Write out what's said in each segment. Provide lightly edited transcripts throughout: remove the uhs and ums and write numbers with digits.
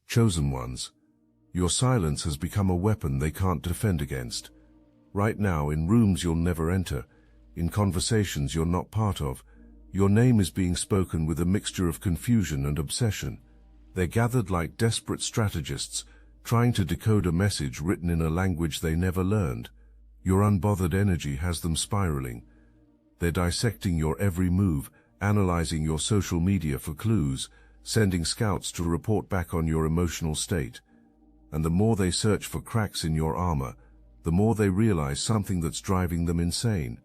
chosen ones. Your silence has become a weapon they can't defend against. Right now, in rooms you'll never enter, in conversations you're not part of, your name is being spoken with a mixture of confusion and obsession. They're gathered like desperate strategists, trying to decode a message written in a language they never learned. Your unbothered energy has them spiraling. They're dissecting your every move, analyzing your social media for clues, sending scouts to report back on your emotional state. And the more they search for cracks in your armor, the more they realize something that's driving them insane.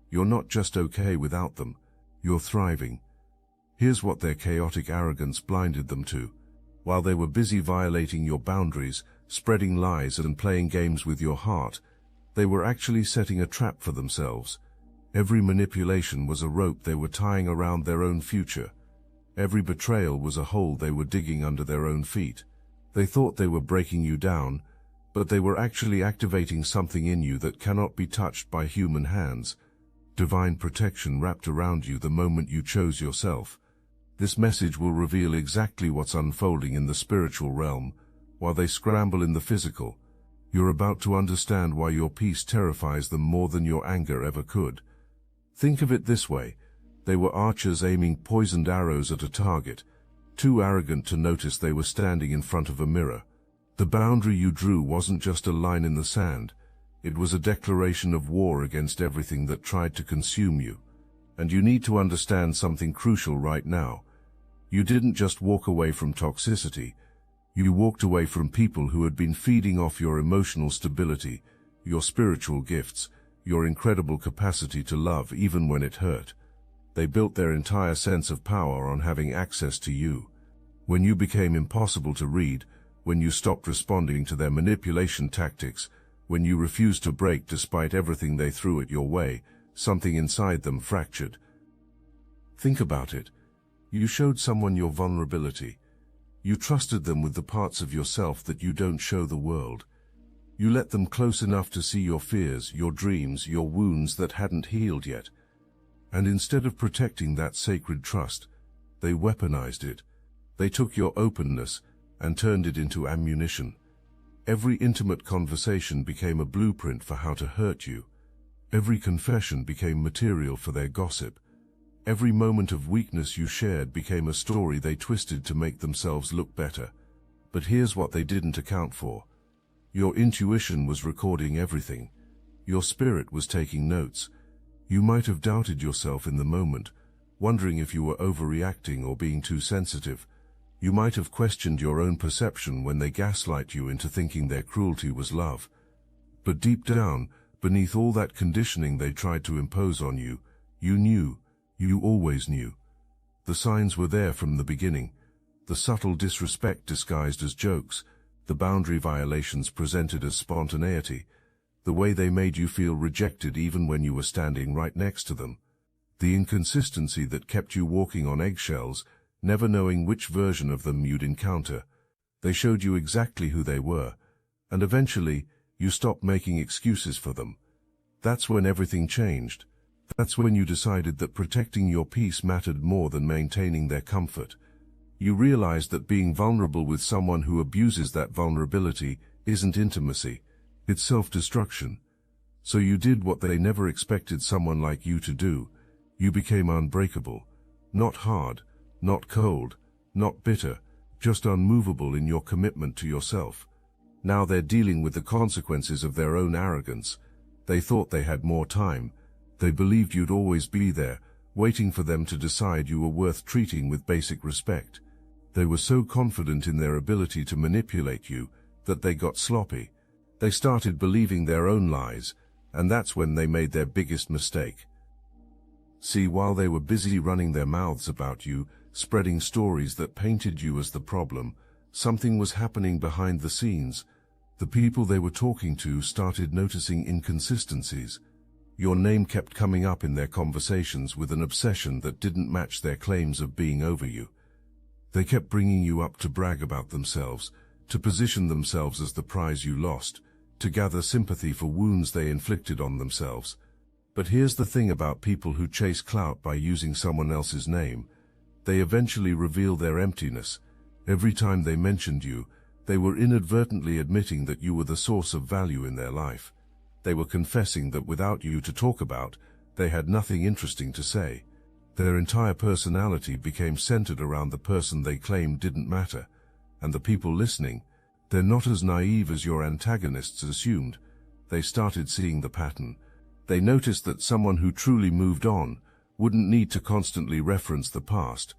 You're not just okay without them, you're thriving. Here's what their chaotic arrogance blinded them to. While they were busy violating your boundaries, spreading lies and playing games with your heart, they were actually setting a trap for themselves. Every manipulation was a rope they were tying around their own future. Every betrayal was a hole they were digging under their own feet. They thought they were breaking you down, but they were actually activating something in you that cannot be touched by human hands. Divine protection wrapped around you the moment you chose yourself. This message will reveal exactly what's unfolding in the spiritual realm, while they scramble in the physical. You're about to understand why your peace terrifies them more than your anger ever could. Think of it this way. They were archers aiming poisoned arrows at a target, too arrogant to notice they were standing in front of a mirror. The boundary you drew wasn't just a line in the sand. It was a declaration of war against everything that tried to consume you. And you need to understand something crucial right now. You didn't just walk away from toxicity. You walked away from people who had been feeding off your emotional stability, your spiritual gifts, your incredible capacity to love even when it hurt. They built their entire sense of power on having access to you. When you became impossible to read, when you stopped responding to their manipulation tactics, when you refused to break despite everything they threw at your way, something inside them fractured. Think about it. You showed someone your vulnerability. You trusted them with the parts of yourself that you don't show the world. You let them close enough to see your fears, your dreams, your wounds that hadn't healed yet. And instead of protecting that sacred trust, they weaponized it. They took your openness and turned it into ammunition. Every intimate conversation became a blueprint for how to hurt you. Every confession became material for their gossip. Every moment of weakness you shared became a story they twisted to make themselves look better. But here's what they didn't account for. Your intuition was recording everything. Your spirit was taking notes. You might have doubted yourself in the moment, wondering if you were overreacting or being too sensitive. You might have questioned your own perception when they gaslight you into thinking their cruelty was love. But deep down, beneath all that conditioning they tried to impose on you, you knew. You always knew. The signs were there from the beginning. The subtle disrespect disguised as jokes, the boundary violations presented as spontaneity, the way they made you feel rejected even when you were standing right next to them, the inconsistency that kept you walking on eggshells, never knowing which version of them you'd encounter. They showed you exactly who they were, and eventually you stopped making excuses for them. That's when everything changed. That's when you decided that protecting your peace mattered more than maintaining their comfort. You realized that being vulnerable with someone who abuses that vulnerability isn't intimacy, it's self-destruction. So you did what they never expected someone like you to do. You became unbreakable. Not hard, not cold, not bitter, just unmovable in your commitment to yourself. Now they're dealing with the consequences of their own arrogance. They thought they had more time. They believed you'd always be there, waiting for them to decide you were worth treating with basic respect. They were so confident in their ability to manipulate you that they got sloppy. They started believing their own lies, and that's when they made their biggest mistake. See, while they were busy running their mouths about you, spreading stories that painted you as the problem, something was happening behind the scenes. The people they were talking to started noticing inconsistencies. Your name kept coming up in their conversations with an obsession that didn't match their claims of being over you. They kept bringing you up to brag about themselves, to position themselves as the prize you lost, to gather sympathy for wounds they inflicted on themselves. But here's the thing about people who chase clout by using someone else's name. They eventually reveal their emptiness. Every time they mentioned you, They were inadvertently admitting that you were the source of value in their life. They were confessing that without you to talk about, they had nothing interesting to say. Their entire personality became centered around the person they claimed didn't matter. And the people listening, they're not as naive as your antagonists assumed. They started seeing the pattern. They noticed that someone who truly moved on wouldn't need to constantly reference the past.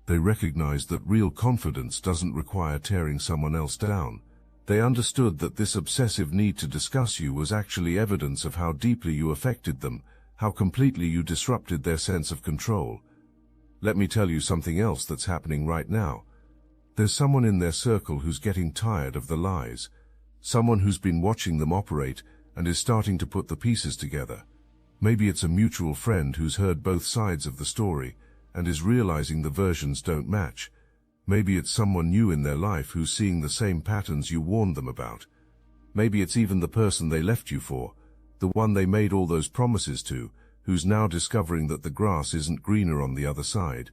They recognized that real confidence doesn't require tearing someone else down. They understood that this obsessive need to discuss you was actually evidence of how deeply you affected them, how completely you disrupted their sense of control. Let me tell you something else that's happening right now. There's someone in their circle who's getting tired of the lies. Someone who's been watching them operate and is starting to put the pieces together. Maybe it's a mutual friend who's heard both sides of the story and is realizing the versions don't match. Maybe it's someone new in their life who's seeing the same patterns you warned them about. Maybe it's even the person they left you for, the one they made all those promises to, who's now discovering that the grass isn't greener on the other side.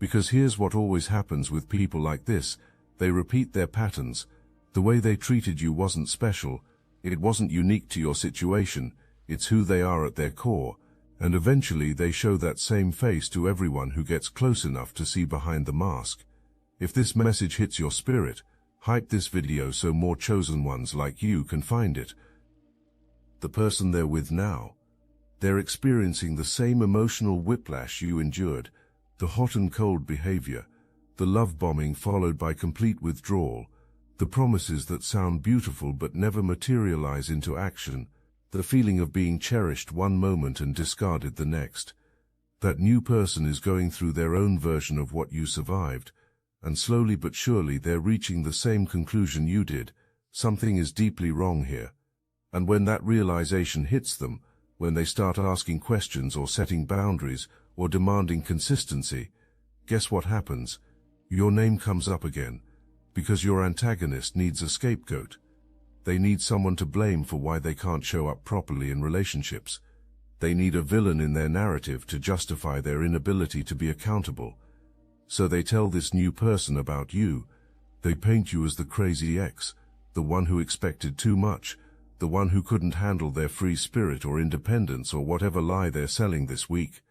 Because here's what always happens with people like this: they repeat their patterns. The way they treated you wasn't special, it wasn't unique to your situation, it's who they are at their core, and eventually they show that same face to everyone who gets close enough to see behind the mask. If this message hits your spirit, hype this video so more chosen ones like you can find it. The person they're with now, they're experiencing the same emotional whiplash you endured, the hot and cold behavior, the love bombing followed by complete withdrawal, the promises that sound beautiful but never materialize into action, the feeling of being cherished one moment and discarded the next. That new person is going through their own version of what you survived, and slowly but surely they're reaching the same conclusion you did: something is deeply wrong here. And when that realization hits them, when they start asking questions or setting boundaries or demanding consistency, guess what happens? Your name comes up again, because your antagonist needs a scapegoat. They need someone to blame for why they can't show up properly in relationships. They need a villain in their narrative to justify their inability to be accountable. So they tell this new person about you. They paint you as the crazy ex, the one who expected too much, the one who couldn't handle their free spirit or independence or whatever lie they're selling this week.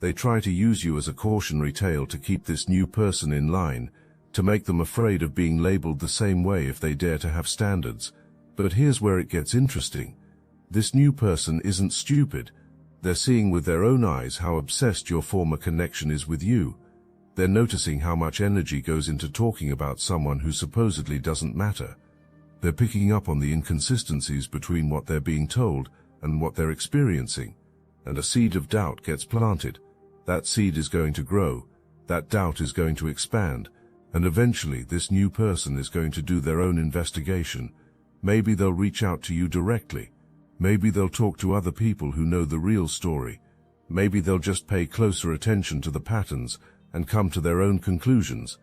They try to use you as a cautionary tale to keep this new person in line, to make them afraid of being labeled the same way if they dare to have standards. But here's where it gets interesting. This new person isn't stupid. They're seeing with their own eyes how obsessed your former connection is with you. They're noticing how much energy goes into talking about someone who supposedly doesn't matter. They're picking up on the inconsistencies between what they're being told and what they're experiencing. And a seed of doubt gets planted. That seed is going to grow. That doubt is going to expand. And eventually this new person is going to do their own investigation. Maybe they'll reach out to you directly. Maybe they'll talk to other people who know the real story. Maybe they'll just pay closer attention to the patterns and come to their own conclusions.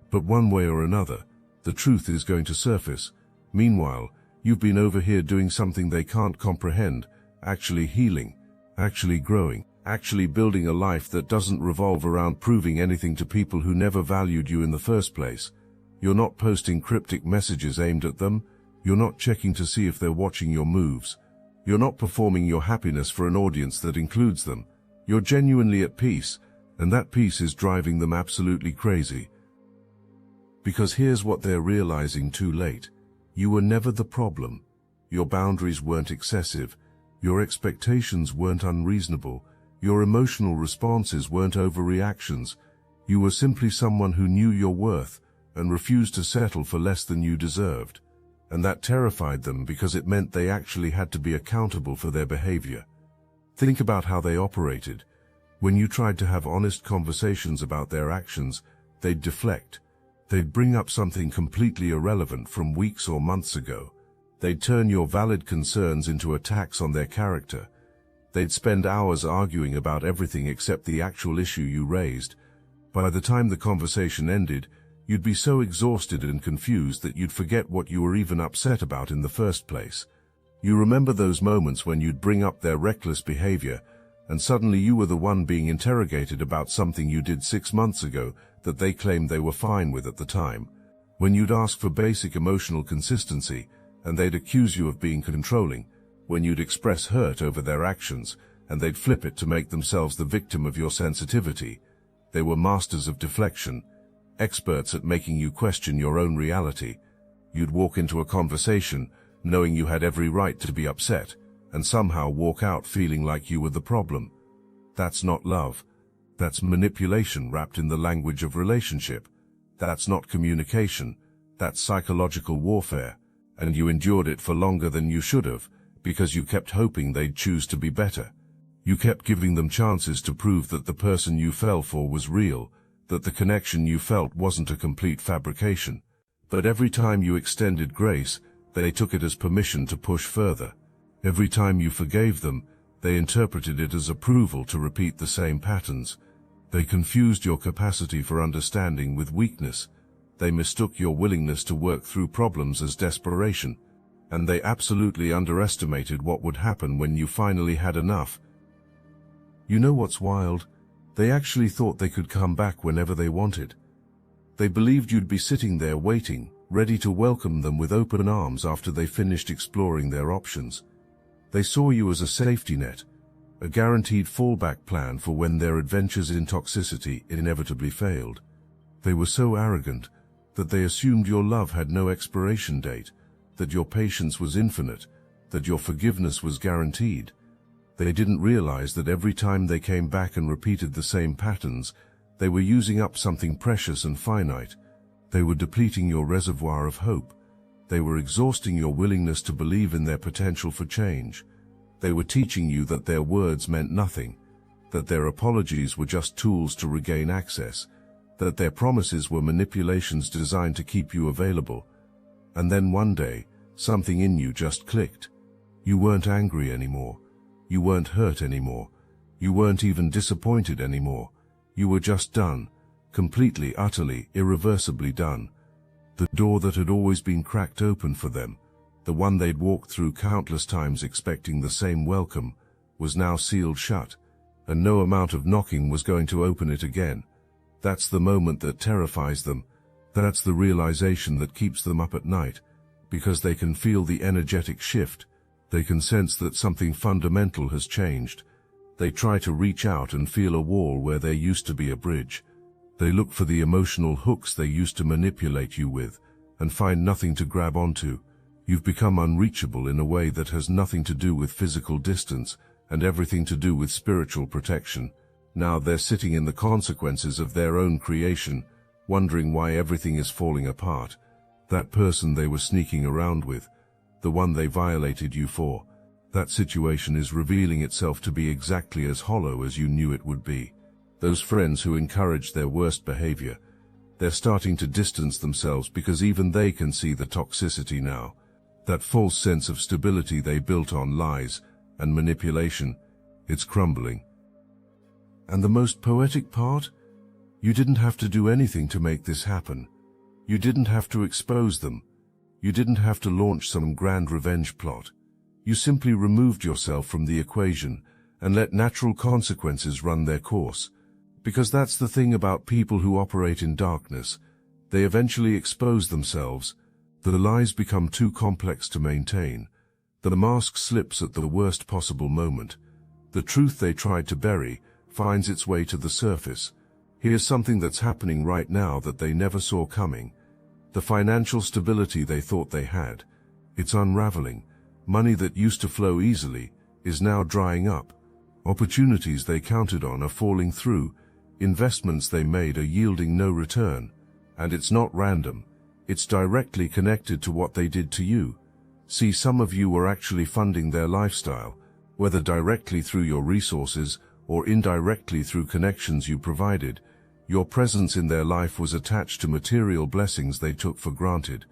But one way or another, the truth is going to surface. Meanwhile, you've been over here doing something they can't comprehend, actually healing, actually growing, actually building a life that doesn't revolve around proving anything to people who never valued you in the first place. You're not posting cryptic messages aimed at them. You're not checking to see if they're watching your moves. You're not performing your happiness for an audience that includes them. You're genuinely at peace, and that peace is driving them absolutely crazy. Because here's what they're realizing too late. You were never the problem. Your boundaries weren't excessive. Your expectations weren't unreasonable. Your emotional responses weren't overreactions. You were simply someone who knew your worth and refused to settle for less than you deserved. And that terrified them because it meant they actually had to be accountable for their behavior. Think about how they operated. When you tried to have honest conversations about their actions, they'd deflect. They'd bring up something completely irrelevant from weeks or months ago. They'd turn your valid concerns into attacks on their character. They'd spend hours arguing about everything except the actual issue you raised. By the time the conversation ended, you'd be so exhausted and confused that you'd forget what you were even upset about in the first place. You remember those moments when you'd bring up their reckless behavior, and suddenly you were the one being interrogated about something you did 6 months ago that they claimed they were fine with at the time. When you'd ask for basic emotional consistency, and they'd accuse you of being controlling. When you'd express hurt over their actions, and they'd flip it to make themselves the victim of your sensitivity. They were masters of deflection, experts at making you question your own reality. You'd walk into a conversation, knowing you had every right to be upset, and somehow walk out feeling like you were the problem. That's not love. That's manipulation wrapped in the language of relationship. That's not communication. That's psychological warfare. And you endured it for longer than you should have, because you kept hoping they'd choose to be better. You kept giving them chances to prove that the person you fell for was real, that the connection you felt wasn't a complete fabrication. But every time you extended grace, they took it as permission to push further. Every time you forgave them, they interpreted it as approval to repeat the same patterns. They confused your capacity for understanding with weakness. They mistook your willingness to work through problems as desperation. And they absolutely underestimated what would happen when you finally had enough. You know what's wild? They actually thought they could come back whenever they wanted. They believed you'd be sitting there waiting, ready to welcome them with open arms after they finished exploring their options. They saw you as a safety net, a guaranteed fallback plan for when their adventures in toxicity inevitably failed. They were so arrogant that they assumed your love had no expiration date, that your patience was infinite, that your forgiveness was guaranteed. They didn't realize that every time they came back and repeated the same patterns, they were using up something precious and finite. They were depleting your reservoir of hope. They were exhausting your willingness to believe in their potential for change. They were teaching you that their words meant nothing, that their apologies were just tools to regain access, that their promises were manipulations designed to keep you available. And then one day, something in you just clicked. You weren't angry anymore. You weren't hurt anymore. You weren't even disappointed anymore. You were just done, completely, utterly, irreversibly done. The door that had always been cracked open for them, the one they'd walked through countless times expecting the same welcome, was now sealed shut, and no amount of knocking was going to open it again. That's the moment that terrifies them. That's the realization that keeps them up at night, because they can feel the energetic shift. They can sense that something fundamental has changed. They try to reach out and feel a wall where there used to be a bridge. They look for the emotional hooks they used to manipulate you with, and find nothing to grab onto. You've become unreachable in a way that has nothing to do with physical distance, and everything to do with spiritual protection. Now they're sitting in the consequences of their own creation, wondering why everything is falling apart. That person they were sneaking around with, the one they violated you for, that situation is revealing itself to be exactly as hollow as you knew it would be. Those friends who encouraged their worst behavior, they're starting to distance themselves because even they can see the toxicity now. That false sense of stability they built on lies and manipulation, it's crumbling. And the most poetic part? You didn't have to do anything to make this happen. You didn't have to expose them. You didn't have to launch some grand revenge plot. You simply removed yourself from the equation and let natural consequences run their course. Because that's the thing about people who operate in darkness. They eventually expose themselves. The lies become too complex to maintain. The mask slips at the worst possible moment. The truth they tried to bury finds its way to the surface. Here's something that's happening right now that they never saw coming. The financial stability they thought they had, it's unraveling. Money that used to flow easily is now drying up. Opportunities they counted on are falling through. Investments they made are yielding no return. And it's not random. It's directly connected to what they did to you. See, some of you were actually funding their lifestyle, whether directly through your resources or indirectly through connections you provided. Your presence in their life was attached to material blessings they took for granted.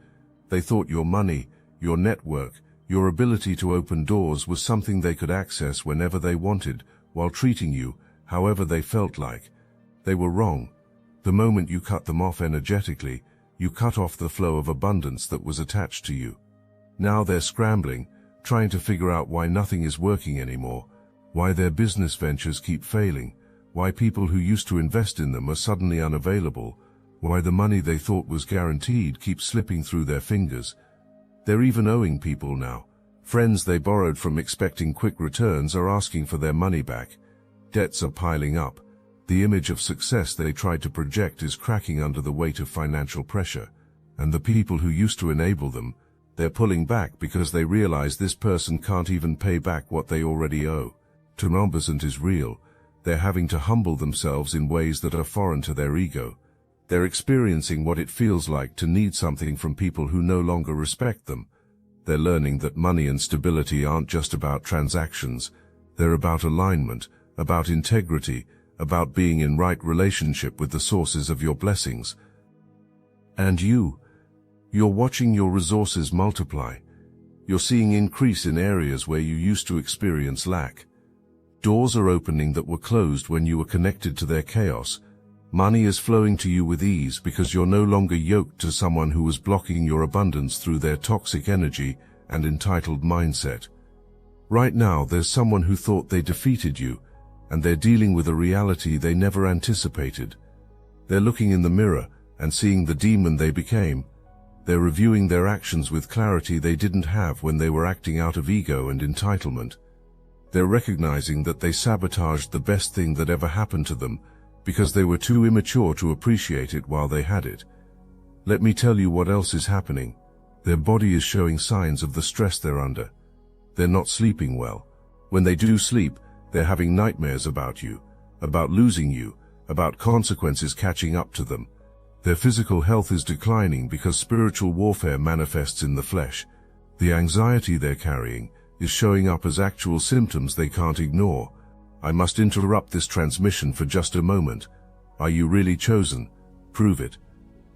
They thought your money, your network, your ability to open doors was something they could access whenever they wanted, while treating you however they felt like. They were wrong. The moment you cut them off energetically, you cut off the flow of abundance that was attached to you. Now they're scrambling, trying to figure out why nothing is working anymore, why their business ventures keep failing, why people who used to invest in them are suddenly unavailable, Why the money they thought was guaranteed keeps slipping through their fingers. They're even owing people now. Friends they borrowed from expecting quick returns are asking for their money back. Debts are piling up. The image of success they tried to project is cracking under the weight of financial pressure. And the people who used to enable them, they're pulling back because they realize this person can't even pay back what they already owe. Turbulency is real. They're having to humble themselves in ways that are foreign to their ego. They're experiencing what it feels like to need something from people who no longer respect them. They're learning that money and stability aren't just about transactions. They're about alignment, about integrity, about being in right relationship with the sources of your blessings. And you're watching your resources multiply. You're seeing increase in areas where you used to experience lack. Doors are opening that were closed when you were connected to their chaos. Money is flowing to you with ease because you're no longer yoked to someone who was blocking your abundance through their toxic energy and entitled mindset. Right now, there's someone who thought they defeated you, and they're dealing with a reality they never anticipated. They're looking in the mirror and seeing the demon they became. They're reviewing their actions with clarity they didn't have when they were acting out of ego and entitlement. They're recognizing that they sabotaged the best thing that ever happened to them because they were too immature to appreciate it while they had it. Let me tell you what else is happening. Their body is showing signs of the stress they're under. They're not sleeping well. When they do sleep, they're having nightmares about you, about losing you, about consequences catching up to them. Their physical health is declining because spiritual warfare manifests in the flesh. The anxiety they're carrying is showing up as actual symptoms they can't ignore. I must interrupt this transmission for just a moment. Are you really chosen? Prove it.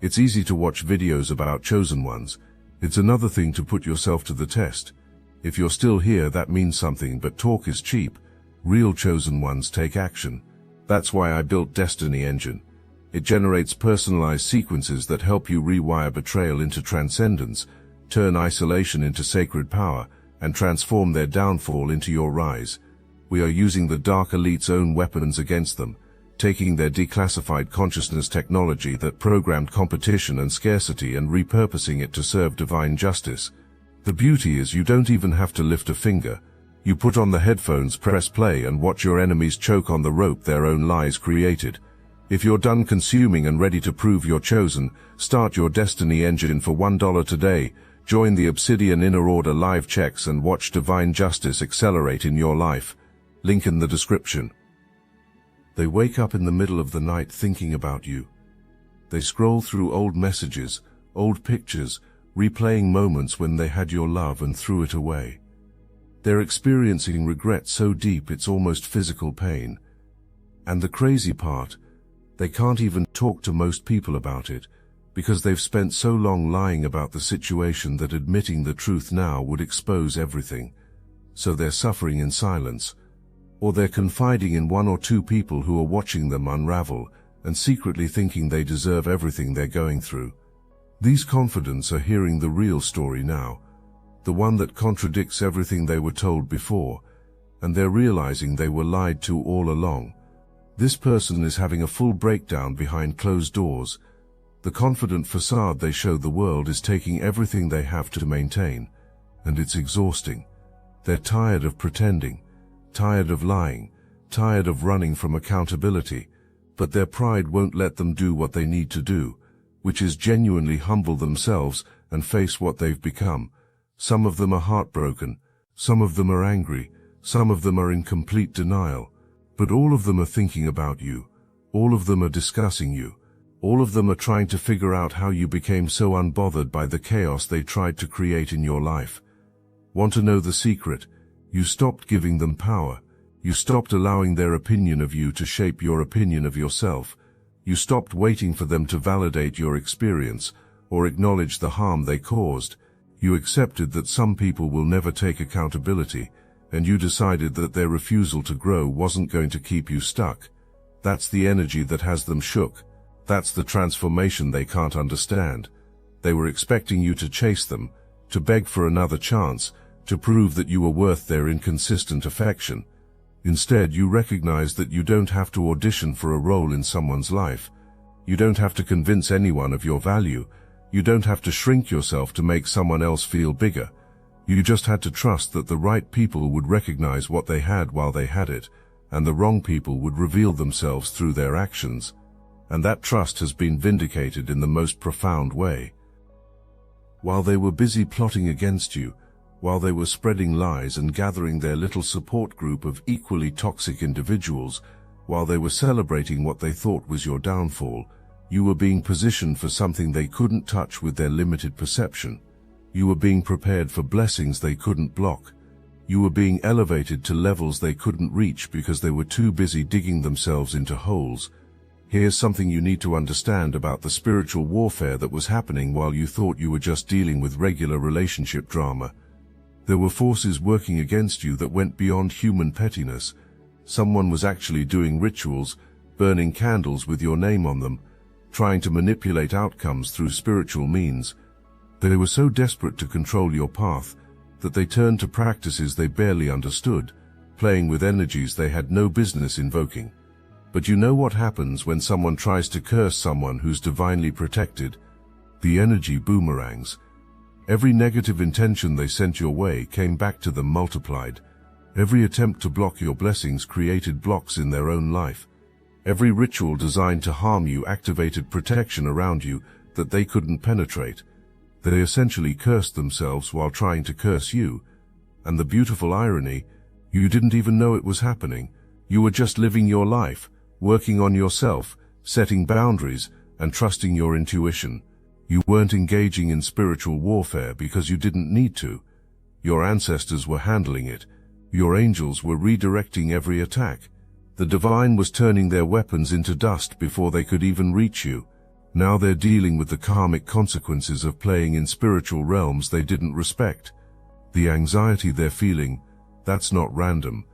It's easy to watch videos about chosen ones. It's another thing to put yourself to the test. If you're still here, that means something, but talk is cheap. Real chosen ones take action. That's why I built Destiny Engine. It generates personalized sequences that help you rewire betrayal into transcendence, turn isolation into sacred power, and transform their downfall into your rise. We are using the Dark Elite's own weapons against them, taking their declassified consciousness technology that programmed competition and scarcity and repurposing it to serve divine justice. The beauty is you don't even have to lift a finger. You put on the headphones, press play, and watch your enemies choke on the rope their own lies created. If you're done consuming and ready to prove you're chosen, start your Destiny Engine for $1 today. Join the Obsidian Inner Order live checks and watch divine justice accelerate in your life. Link in the description. They wake up in the middle of the night thinking about you. They scroll through old messages, old pictures, replaying moments when they had your love and threw it away. They're experiencing regret so deep it's almost physical pain. And the crazy part, they can't even talk to most people about it, because they've spent so long lying about the situation that admitting the truth now would expose everything. So they're suffering in silence, or they're confiding in one or two people who are watching them unravel and secretly thinking they deserve everything they're going through. These confidants are hearing the real story now, the one that contradicts everything they were told before, and they're realizing they were lied to all along. This person is having a full breakdown behind closed doors. The confident facade they show the world is taking everything they have to maintain, and it's exhausting. They're tired of pretending, tired of lying, tired of running from accountability, but their pride won't let them do what they need to do, which is genuinely humble themselves and face what they've become. Some of them are heartbroken, some of them are angry, some of them are in complete denial, but all of them are thinking about you, all of them are discussing you, all of them are trying to figure out how you became so unbothered by the chaos they tried to create in your life. Want to know the secret? You stopped giving them power. You stopped allowing their opinion of you to shape your opinion of yourself. You stopped waiting for them to validate your experience or acknowledge the harm they caused. You accepted that some people will never take accountability, and you decided that their refusal to grow wasn't going to keep you stuck. That's the energy that has them shook. That's the transformation they can't understand. They were expecting you to chase them, to beg for another chance, to prove that you were worth their inconsistent affection. Instead, you recognize that you don't have to audition for a role in someone's life. You don't have to convince anyone of your value. You don't have to shrink yourself to make someone else feel bigger. You just had to trust that the right people would recognize what they had while they had it, and the wrong people would reveal themselves through their actions. And that trust has been vindicated in the most profound way. While they were busy plotting against you, while they were spreading lies and gathering their little support group of equally toxic individuals, while they were celebrating what they thought was your downfall, you were being positioned for something they couldn't touch with their limited perception. You were being prepared for blessings they couldn't block. You were being elevated to levels they couldn't reach because they were too busy digging themselves into holes. Here's something you need to understand about the spiritual warfare that was happening while you thought you were just dealing with regular relationship drama. There were forces working against you that went beyond human pettiness. Someone was actually doing rituals, burning candles with your name on them, trying to manipulate outcomes through spiritual means. They were so desperate to control your path that they turned to practices they barely understood, playing with energies they had no business invoking. But you know what happens when someone tries to curse someone who's divinely protected? The energy boomerangs. Every negative intention they sent your way came back to them multiplied. Every attempt to block your blessings created blocks in their own life. Every ritual designed to harm you activated protection around you that they couldn't penetrate. They essentially cursed themselves while trying to curse you. And the beautiful irony, you didn't even know it was happening. You were just living your life, working on yourself, setting boundaries, and trusting your intuition. You weren't engaging in spiritual warfare because you didn't need to. Your ancestors were handling it. Your angels were redirecting every attack. The divine was turning their weapons into dust before they could even reach you. Now they're dealing with the karmic consequences of playing in spiritual realms they didn't respect. The anxiety they're feeling, that's not random.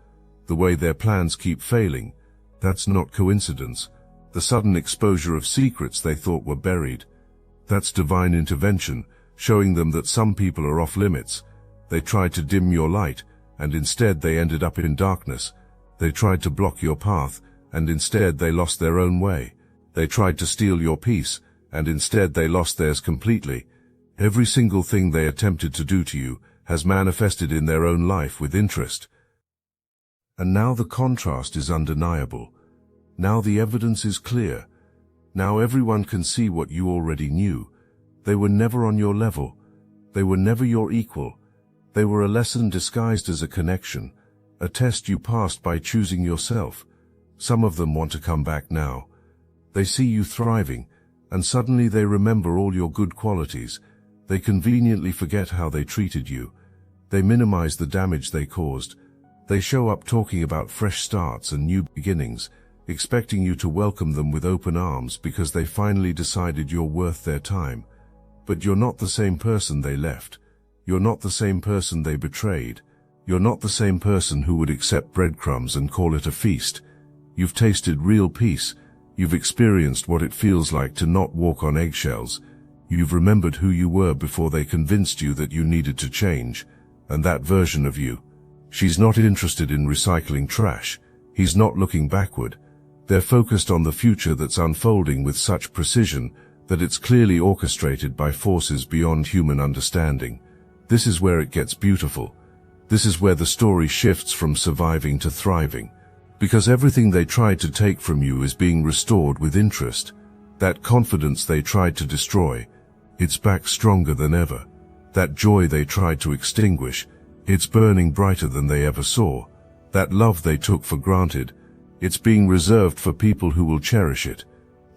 The way their plans keep failing, that's not coincidence. The sudden exposure of secrets they thought were buried, that's divine intervention, showing them that some people are off limits. They tried to dim your light, and instead they ended up in darkness. They tried to block your path, and instead they lost their own way. They tried to steal your peace, and instead they lost theirs completely. Every single thing they attempted to do to you has manifested in their own life with interest. And now the contrast is undeniable. Now the evidence is clear. Now everyone can see what you already knew. They were never on your level. They were never your equal. They were a lesson disguised as a connection, a test you passed by choosing yourself. Some of them want to come back now. They see you thriving, and suddenly they remember all your good qualities. They conveniently forget how they treated you. They minimize the damage they caused. They show up talking about fresh starts and new beginnings, expecting you to welcome them with open arms because they finally decided you're worth their time. But you're not the same person they left. You're not the same person they betrayed. You're not the same person who would accept breadcrumbs and call it a feast. You've tasted real peace. You've experienced what it feels like to not walk on eggshells. You've remembered who you were before they convinced you that you needed to change. And that version of you, she's not interested in recycling trash. He's not looking backward. They're focused on the future that's unfolding with such precision that it's clearly orchestrated by forces beyond human understanding. This is where it gets beautiful. This is where the story shifts from surviving to thriving. Because everything they tried to take from you is being restored with interest. That confidence they tried to destroy, it's back stronger than ever. That joy they tried to extinguish, it's burning brighter than they ever saw. That love they took for granted, it's being reserved for people who will cherish it.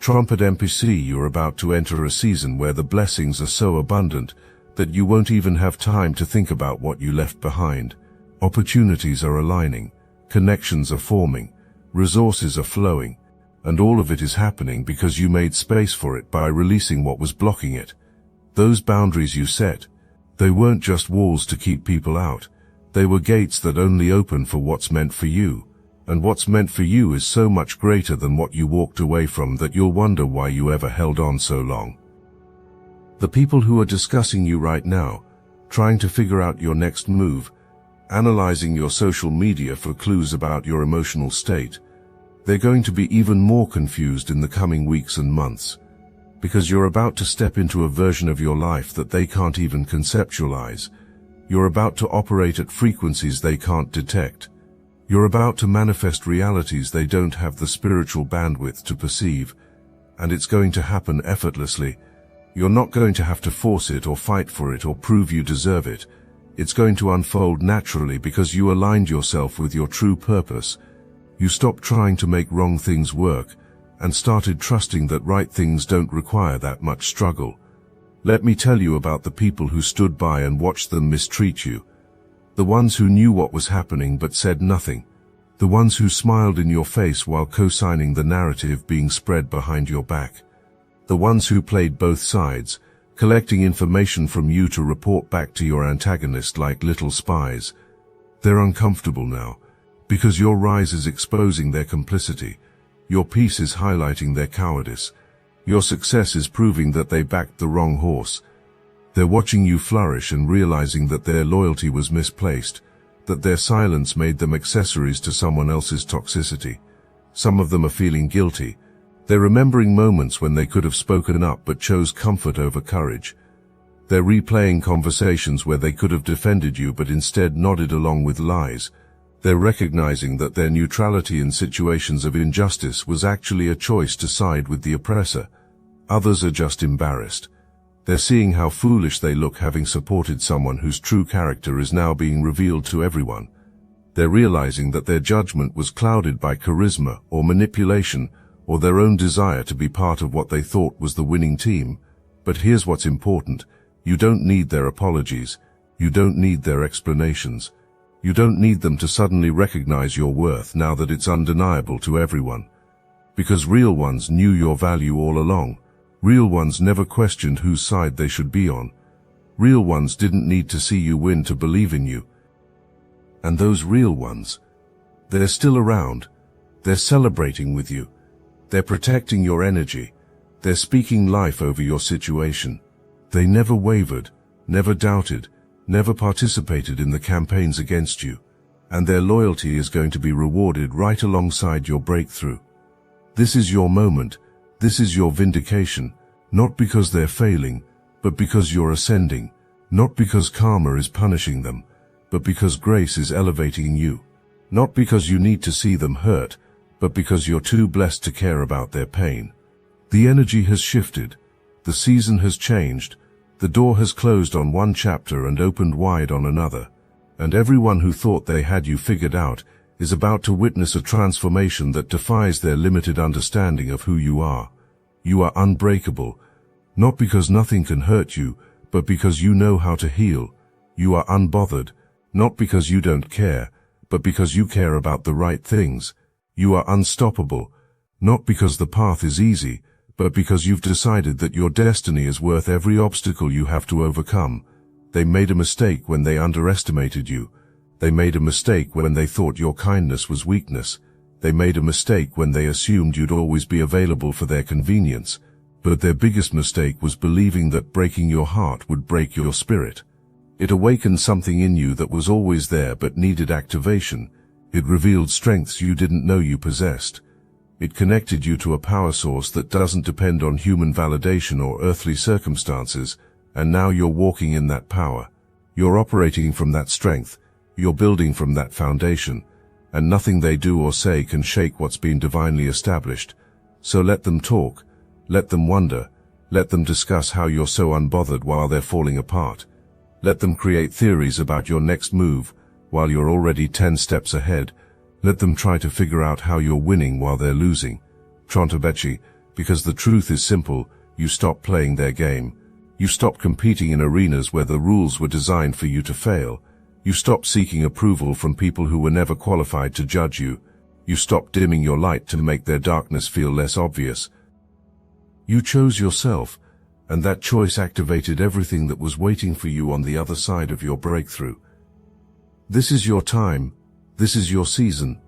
Trumpet NPC, you're about to enter a season where the blessings are so abundant that you won't even have time to think about what you left behind. Opportunities are aligning, connections are forming, resources are flowing, and all of it is happening because you made space for it by releasing what was blocking it. Those boundaries you set, they weren't just walls to keep people out. They were gates that only open for what's meant for you. And what's meant for you is so much greater than what you walked away from that you'll wonder why you ever held on so long. The people who are discussing you right now, trying to figure out your next move, analyzing your social media for clues about your emotional state, They're going to be even more confused in the coming weeks and months, because you're about to step into a version of your life that they can't even conceptualize. You're about to operate at frequencies they can't detect. You're about to manifest realities they don't have the spiritual bandwidth to perceive, and it's going to happen effortlessly. You're not going to have to force it or fight for it or prove you deserve it. It's going to unfold naturally because you aligned yourself with your true purpose. You stopped trying to make wrong things work and started trusting that right things don't require that much struggle. Let me tell you about the people who stood by and watched them mistreat you. The ones who knew what was happening but said nothing. The ones who smiled in your face while co-signing the narrative being spread behind your back. The ones who played both sides, collecting information from you to report back to your antagonist like little spies. They're uncomfortable now, because your rise is exposing their complicity. Your peace is highlighting their cowardice. Your success is proving that they backed the wrong horse. They're watching you flourish and realizing that their loyalty was misplaced, that their silence made them accessories to someone else's toxicity. Some of them are feeling guilty. They're remembering moments when they could have spoken up but chose comfort over courage. They're replaying conversations where they could have defended you but instead nodded along with lies. They're recognizing that their neutrality in situations of injustice was actually a choice to side with the oppressor. Others are just embarrassed. They're seeing how foolish they look having supported someone whose true character is now being revealed to everyone. They're realizing that their judgment was clouded by charisma or manipulation or their own desire to be part of what they thought was the winning team. But here's what's important. You don't need their apologies. You don't need their explanations. You don't need them to suddenly recognize your worth now that it's undeniable to everyone. Because real ones knew your value all along. Real ones never questioned whose side they should be on. Real ones didn't need to see you win to believe in you. And those real ones, they're still around. They're celebrating with you. They're protecting your energy. They're speaking life over your situation. They never wavered, never doubted, never participated in the campaigns against you. And their loyalty is going to be rewarded right alongside your breakthrough. This is your moment. This is your vindication. Not because they're failing, but because you're ascending. Not because karma is punishing them, but because grace is elevating you. Not because you need to see them hurt, but because you're too blessed to care about their pain. The energy has shifted. The season has changed. The door has closed on one chapter and opened wide on another. And everyone who thought they had you figured out is about to witness a transformation that defies their limited understanding of who you are. You are unbreakable, not because nothing can hurt you, but because you know how to heal. You are unbothered, not because you don't care, but because you care about the right things. You are unstoppable, not because the path is easy, but because you've decided that your destiny is worth every obstacle you have to overcome. They made a mistake when they underestimated you. They made a mistake when they thought your kindness was weakness. They made a mistake when they assumed you'd always be available for their convenience. But their biggest mistake was believing that breaking your heart would break your spirit. It awakened something in you that was always there but needed activation. It revealed strengths you didn't know you possessed. It connected you to a power source that doesn't depend on human validation or earthly circumstances, and now you're walking in that power. You're operating from that strength. You're building from that foundation, and nothing they do or say can shake what's been divinely established. So let them talk. Let them wonder. Let them discuss how you're so unbothered while they're falling apart. Let them create theories about your next move while you're already 10 steps ahead. Let them try to figure out how you're winning while they're losing. Trontabecci, because the truth is simple, you stop playing their game. You stop competing in arenas where the rules were designed for you to fail. You stop seeking approval from people who were never qualified to judge you. You stop dimming your light to make their darkness feel less obvious. You chose yourself, and that choice activated everything that was waiting for you on the other side of your breakthrough. This is your time. This is your season.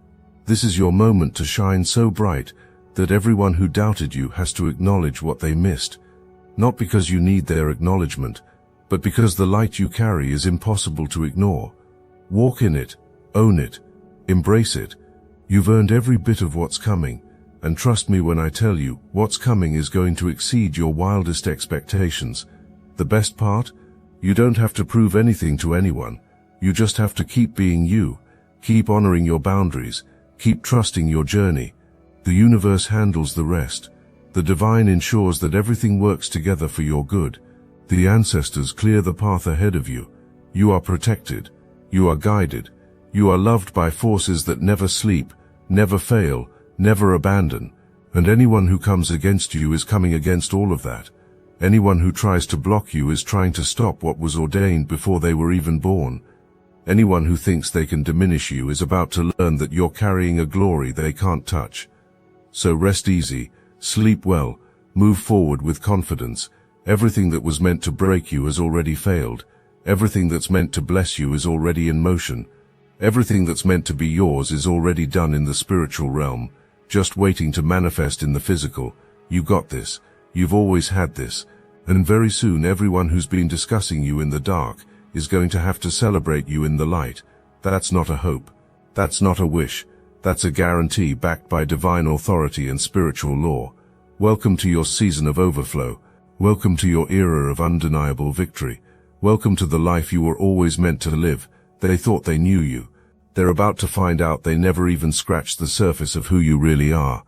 This is your moment to shine so bright that everyone who doubted you has to acknowledge what they missed. Not because you need their acknowledgement, but because the light you carry is impossible to ignore. Walk in it, own it, embrace it. You've earned every bit of what's coming, and trust me when I tell you, what's coming is going to exceed your wildest expectations. The best part? You don't have to prove anything to anyone. You just have to keep being you, keep honoring your boundaries, keep trusting your journey. The universe handles the rest. The divine ensures that everything works together for your good. The ancestors clear the path ahead of you. You are protected. You are guided. You are loved by forces that never sleep, never fail, never abandon. And anyone who comes against you is coming against all of that. Anyone who tries to block you is trying to stop what was ordained before they were even born. Anyone who thinks they can diminish you is about to learn that you're carrying a glory they can't touch. So rest easy, sleep well, move forward with confidence. Everything that was meant to break you has already failed. Everything that's meant to bless you is already in motion. Everything that's meant to be yours is already done in the spiritual realm, just waiting to manifest in the physical. You got this. You've always had this. And very soon everyone who's been discussing you in the dark is going to have to celebrate you in the light. That's not a hope. That's not a wish. That's a guarantee backed by divine authority and spiritual law. Welcome to your season of overflow. Welcome to your era of undeniable victory. Welcome to the life you were always meant to live. They thought they knew you. They're about to find out they never even scratched the surface of who you really are.